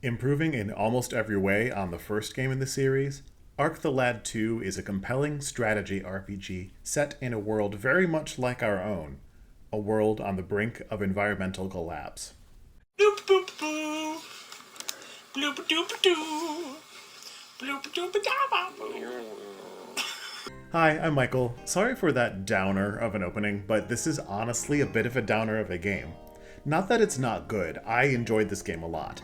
Improving in almost every way on the first game in the series, Arc the Lad 2 is a compelling strategy RPG set in a world very much like our own, a world on the brink of environmental collapse. Bloop boop boo. Bloop doop doo. Bloop doop da boo. Hi, I'm Michael. Sorry for that downer of an opening, but this is honestly a bit of a downer of a game. Not that it's not good, I enjoyed this game a lot.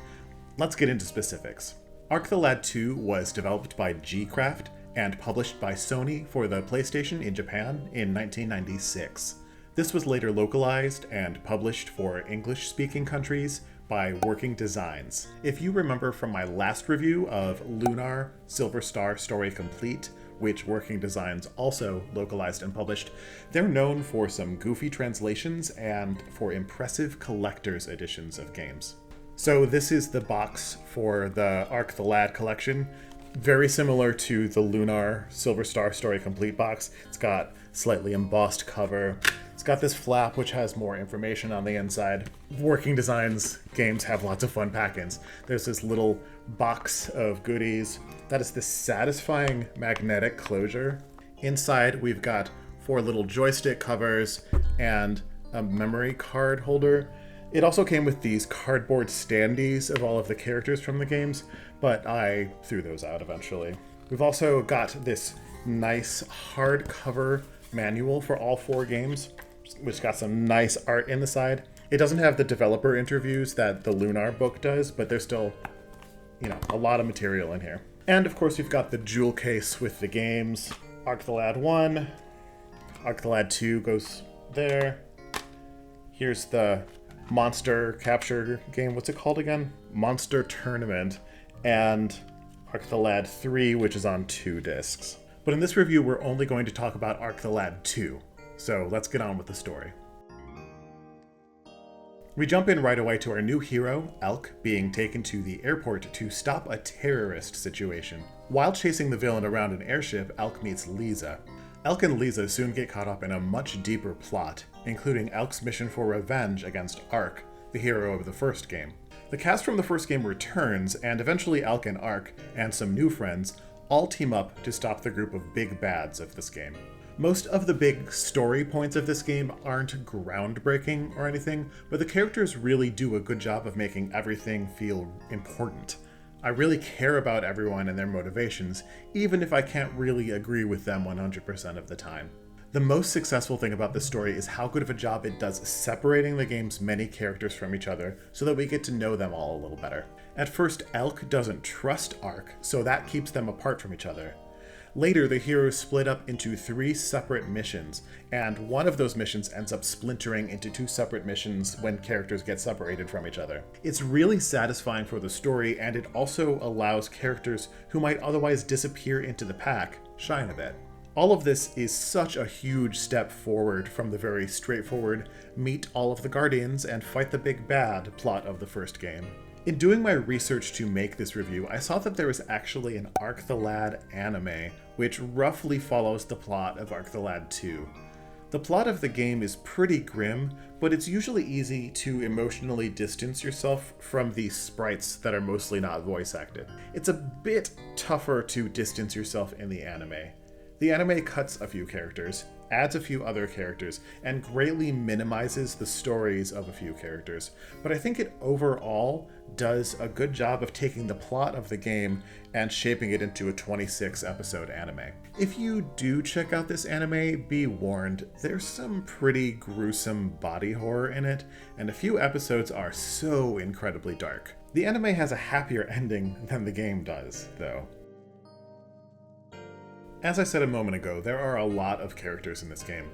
Let's get into specifics. Arc the Lad 2 was developed by G-Craft and published by Sony for the PlayStation in Japan in 1996. This was later localized and published for English-speaking countries by Working Designs. If you remember from my last review of Lunar Silver Star Story Complete, which Working Designs also localized and published, they're known for some goofy translations and for impressive collector's editions of games. So this is the box for the Arc the Lad collection. Very similar to the Lunar Silver Star Story Complete box. It's got slightly embossed cover. It's got this flap which has more information on the inside. Working Designs games have lots of fun pack-ins. There's this little box of goodies. That is this satisfying magnetic closure. Inside we've got 4 little joystick covers and a memory card holder. It also came with these cardboard standees of all of the characters from the games, but I threw those out eventually. We've also got this nice hardcover manual for all 4 games, which got some nice art in the side. It doesn't have the developer interviews that the Lunar book does, but there's still, a lot of material in here. And of course, we've got the jewel case with the games. Arc the Lad 1, Arc the Lad 2 goes there. Here's the monster capture game. What's it called again? Monster Tournament. And Arc the Lad 3, which is on 2 discs. But in this review, we're only going to talk about Arc the Lad 2. So let's get on with the story. We jump in right away to our new hero, Elk, being taken to the airport to stop a terrorist situation. While chasing the villain around an airship, Elk meets Lisa. Elk and Lisa soon get caught up in a much deeper plot, including Elk's mission for revenge against Arc, the hero of the first game. The cast from the first game returns, and eventually Elk and Arc, and some new friends, all team up to stop the group of big bads of this game. Most of the big story points of this game aren't groundbreaking or anything, but the characters really do a good job of making everything feel important. I really care about everyone and their motivations, even if I can't really agree with them 100% of the time. The most successful thing about this story is how good of a job it does separating the game's many characters from each other so that we get to know them all a little better. At first, Elk doesn't trust Arc, so that keeps them apart from each other. Later, the heroes split up into 3 separate missions, and one of those missions ends up splintering into 2 separate missions when characters get separated from each other. It's really satisfying for the story, and it also allows characters who might otherwise disappear into the pack shine a bit. All of this is such a huge step forward from the very straightforward meet all of the Guardians and fight the big bad plot of the first game. In doing my research to make this review, I saw that there was actually an Arc the Lad anime, which roughly follows the plot of Arc the Lad 2. The plot of the game is pretty grim, but it's usually easy to emotionally distance yourself from the sprites that are mostly not voice acted. It's a bit tougher to distance yourself in the anime. The anime cuts a few characters, adds a few other characters, and greatly minimizes the stories of a few characters, but I think it overall does a good job of taking the plot of the game and shaping it into a 26-episode anime. If you do check out this anime, be warned, there's some pretty gruesome body horror in it, and a few episodes are so incredibly dark. The anime has a happier ending than the game does, though. As I said a moment ago, there are a lot of characters in this game.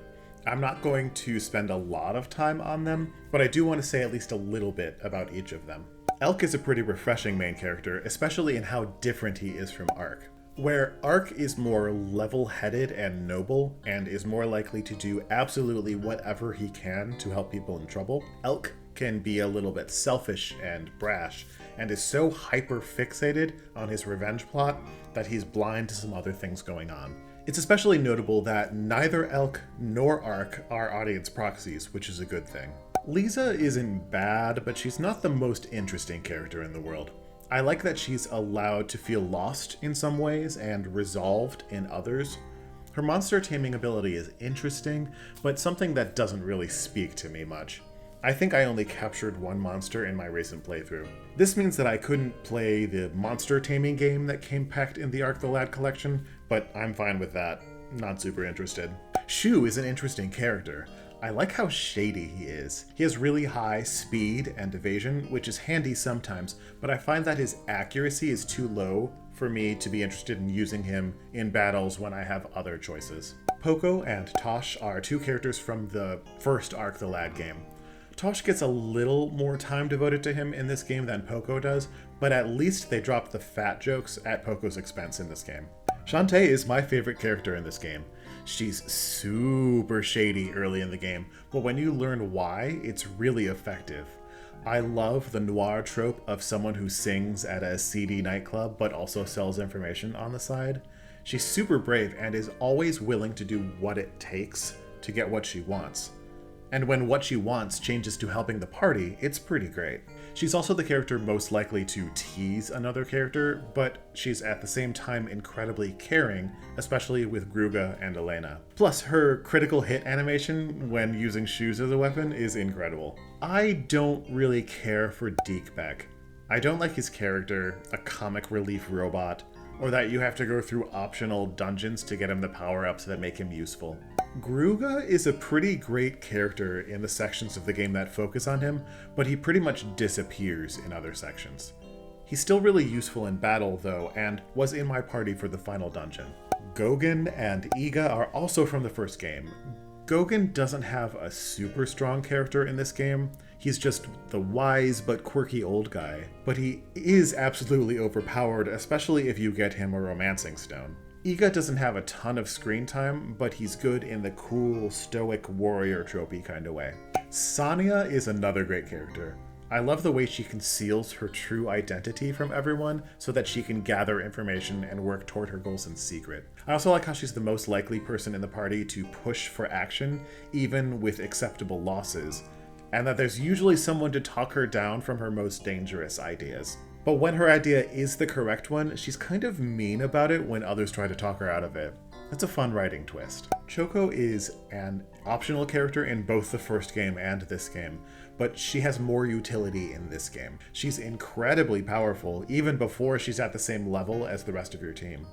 I'm not going to spend a lot of time on them, but I do want to say at least a little bit about each of them. Elk is a pretty refreshing main character, especially in how different he is from Arc. Where Arc is more level-headed and noble, and is more likely to do absolutely whatever he can to help people in trouble, Elk can be a little bit selfish and brash, and is so hyper-fixated on his revenge plot that he's blind to some other things going on. It's especially notable that neither Elk nor Arc are audience proxies, which is a good thing. Lisa isn't bad, but she's not the most interesting character in the world. I like that she's allowed to feel lost in some ways and resolved in others. Her monster taming ability is interesting, but something that doesn't really speak to me much. I think I only captured one monster in my recent playthrough. This means that I couldn't play the monster taming game that came packed in the Arc the Lad collection, but I'm fine with that. Not super interested. Shu is an interesting character. I like how shady he is. He has really high speed and evasion, which is handy sometimes, but I find that his accuracy is too low for me to be interested in using him in battles when I have other choices. Poco and Tosh are two characters from the first Arc the Lad game. Tosh gets a little more time devoted to him in this game than Poco does, but at least they dropped the fat jokes at Poco's expense in this game. Shantae is my favorite character in this game. She's super shady early in the game, but when you learn why, it's really effective. I love the noir trope of someone who sings at a seedy nightclub but also sells information on the side. She's super brave and is always willing to do what it takes to get what she wants. And when what she wants changes to helping the party, it's pretty great. She's also the character most likely to tease another character, but she's at the same time incredibly caring, especially with Gruga and Elena. Plus, her critical hit animation when using shoes as a weapon is incredible. I don't really care for Deekbeck. I don't like his character, a comic relief robot, or that you have to go through optional dungeons to get him the power-ups that make him useful. Gruga is a pretty great character in the sections of the game that focus on him, but he pretty much disappears in other sections. He's still really useful in battle though, and was in my party for the final dungeon. Goguen and Iga are also from the first game. Goguen doesn't have a super strong character in this game. He's just the wise but quirky old guy, but he is absolutely overpowered, especially if you get him a romancing stone. Iga doesn't have a ton of screen time, but he's good in the cool, stoic warrior tropey kind of way. Sania is another great character. I love the way she conceals her true identity from everyone so that she can gather information and work toward her goals in secret. I also like how she's the most likely person in the party to push for action, even with acceptable losses, and that there's usually someone to talk her down from her most dangerous ideas. But when her idea is the correct one, she's kind of mean about it when others try to talk her out of it. That's a fun writing twist. Choco is an optional character in both the first game and this game, but she has more utility in this game. She's incredibly powerful, even before she's at the same level as the rest of your team.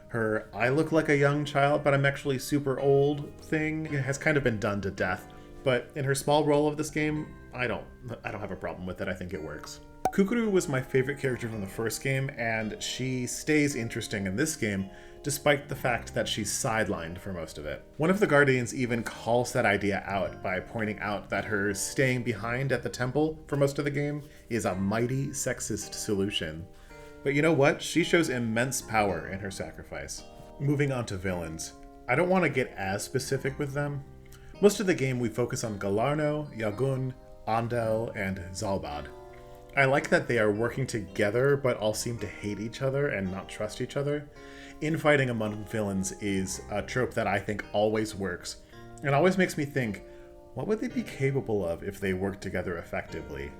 Her "I look like a young child, but I'm actually super old" thing has kind of been done to death, but in her small role of this game, I don't have a problem with it. I think it works. Kukuru was my favorite character from the first game, and she stays interesting in this game, despite the fact that she's sidelined for most of it. One of the Guardians even calls that idea out by pointing out that her staying behind at the temple for most of the game is a mighty sexist solution. But you know what? She shows immense power in her sacrifice. Moving on to villains. I don't want to get as specific with them. Most of the game we focus on Galarno, Yagun, Andel, and Zalbad. I like that they are working together, but all seem to hate each other and not trust each other. Infighting among villains is a trope that I think always works, and always makes me think, what would they be capable of if they worked together effectively?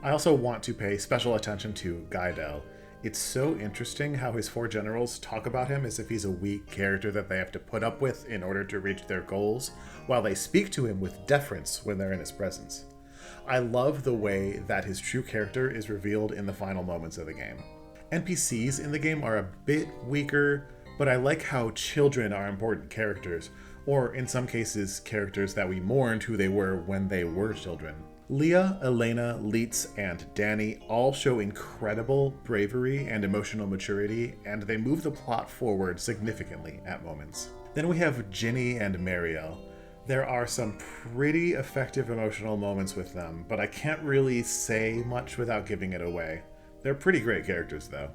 I also want to pay special attention to Gaidel. It's so interesting how his four generals talk about him as if he's a weak character that they have to put up with in order to reach their goals, while they speak to him with deference when they're in his presence. I love the way that his true character is revealed in the final moments of the game. NPCs in the game are a bit weaker, but I like how children are important characters, or in some cases, characters that we mourned who they were when they were children. Leah, Elena, Leetz, and Danny all show incredible bravery and emotional maturity, and they move the plot forward significantly at moments. Then we have Ginny and Mariel. There are some pretty effective emotional moments with them, but I can't really say much without giving it away. They're pretty great characters, though.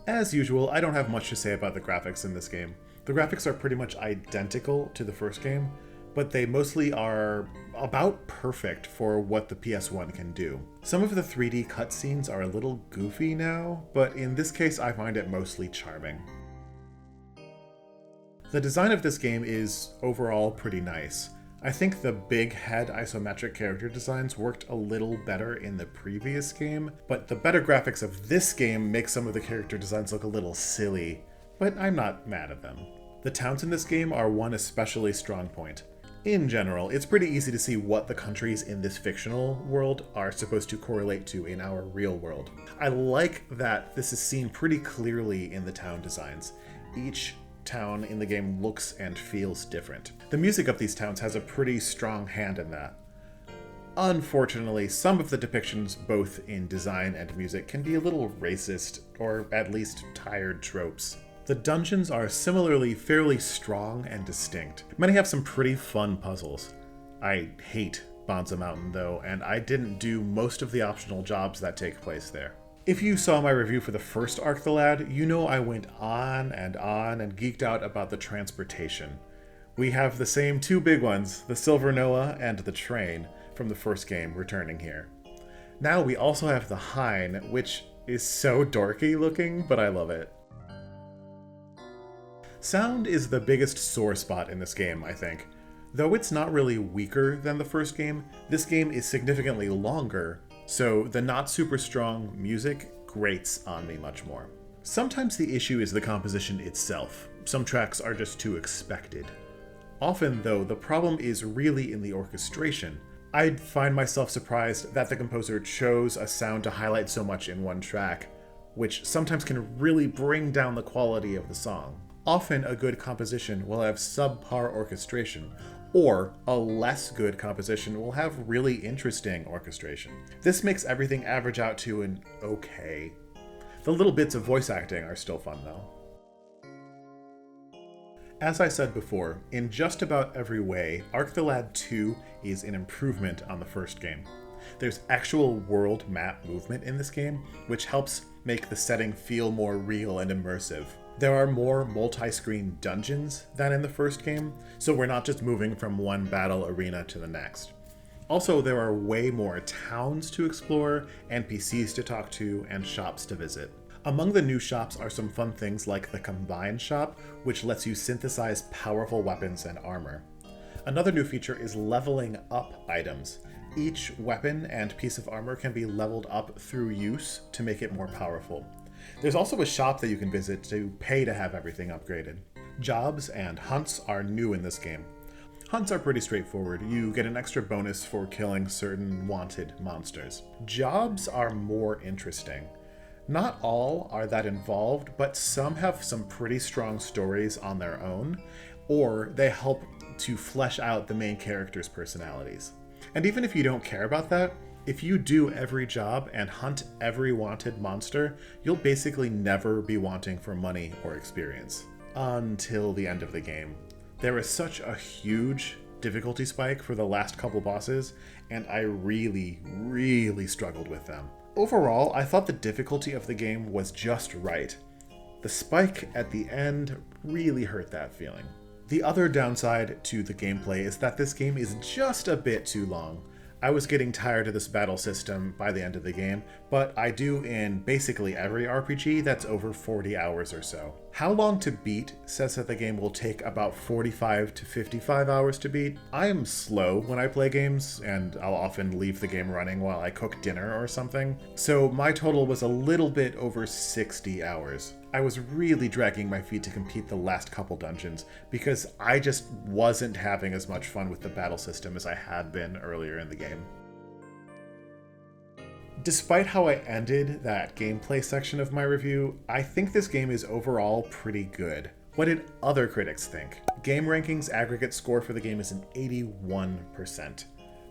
As usual, I don't have much to say about the graphics in this game. The graphics are pretty much identical to the first game, but they mostly are about perfect for what the PS1 can do. Some of the 3D cutscenes are a little goofy now, but in this case I find it mostly charming. The design of this game is overall pretty nice. I think the big head isometric character designs worked a little better in the previous game, but the better graphics of this game make some of the character designs look a little silly, but I'm not mad at them. The towns in this game are one especially strong point. In general, it's pretty easy to see what the countries in this fictional world are supposed to correlate to in our real world. I like that this is seen pretty clearly in the town designs. Each town in the game looks and feels different. The music of these towns has a pretty strong hand in that. Unfortunately, some of the depictions, both in design and music, can be a little racist, or at least tired tropes. The dungeons are similarly fairly strong and distinct. Many have some pretty fun puzzles. I hate Bonza Mountain though, and I didn't do most of the optional jobs that take place there. If you saw my review for the first Ark the Lad, you know I went on and geeked out about the transportation. We have the same two big ones, the Silver Noah and the train, from the first game returning here. Now we also have the Hein, which is so dorky looking, but I love it. Sound is the biggest sore spot in this game, I think. Though it's not really weaker than the first game, this game is significantly longer, so the not super strong music grates on me much more. Sometimes the issue is the composition itself. Some tracks are just too expected. Often, though, the problem is really in the orchestration. I'd find myself surprised that the composer chose a sound to highlight so much in one track, which sometimes can really bring down the quality of the song. Often a good composition will have subpar orchestration, or a less good composition will have really interesting orchestration. This makes everything average out to an okay. The little bits of voice acting are still fun though. As I said before, in just about every way, Ark the Lad 2 is an improvement on the first game. There's actual world map movement in this game, which helps make the setting feel more real and immersive. There are more multi-screen dungeons than in the first game, so we're not just moving from one battle arena to the next. Also, there are way more towns to explore, NPCs to talk to, and shops to visit. Among the new shops are some fun things like the Combine Shop, which lets you synthesize powerful weapons and armor. Another new feature is leveling up items. Each weapon and piece of armor can be leveled up through use to make it more powerful. There's also a shop that you can visit to pay to have everything upgraded. Jobs and hunts are new in this game. Hunts are pretty straightforward. You get an extra bonus for killing certain wanted monsters. Jobs are more interesting. Not all are that involved, but some have some pretty strong stories on their own, or they help to flesh out the main characters' personalities. And even if you don't care about that, if you do every job and hunt every wanted monster, you'll basically never be wanting for money or experience. Until the end of the game. There is such a huge difficulty spike for the last couple bosses, and I really struggled with them. Overall, I thought the difficulty of the game was just right. The spike at the end really hurt that feeling. The other downside to the gameplay is that this game is just a bit too long. I was getting tired of this battle system by the end of the game, but I do in basically every RPG that's over 40 hours or so. How Long to Beat says that the game will take about 45 to 55 hours to beat. I am slow when I play games, and I'll often leave the game running while I cook dinner or something, so my total was a little bit over 60 hours. I was really dragging my feet to complete the last couple dungeons because I just wasn't having as much fun with the battle system as I had been earlier in the game. Despite how I ended that gameplay section of my review, I think this game is overall pretty good. What did other critics think? Game Ranking's aggregate score for the game is an 81%.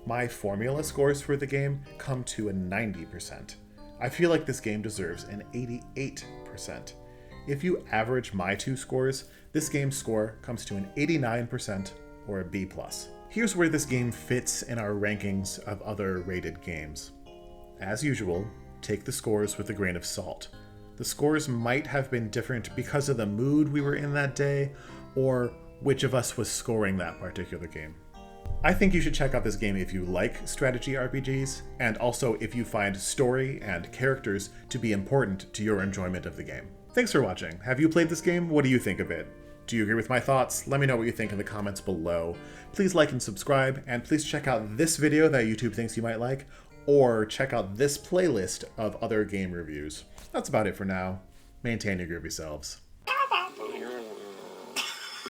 My formula scores for the game come to a 90%. I feel like this game deserves an 88%. If you average my two scores, this game's score comes to an 89% or a B+. Here's where this game fits in our rankings of other rated games. As usual, take the scores with a grain of salt. The scores might have been different because of the mood we were in that day, or which of us was scoring that particular game. I think you should check out this game if you like strategy RPGs, and also if you find story and characters to be important to your enjoyment of the game. Thanks for watching. Have you played this game? What do you think of it? Do you agree with my thoughts? Let me know what you think in the comments below. Please like and subscribe, and please check out this video that YouTube thinks you might like, or check out this playlist of other game reviews. That's about it for now. Maintain your groovy selves.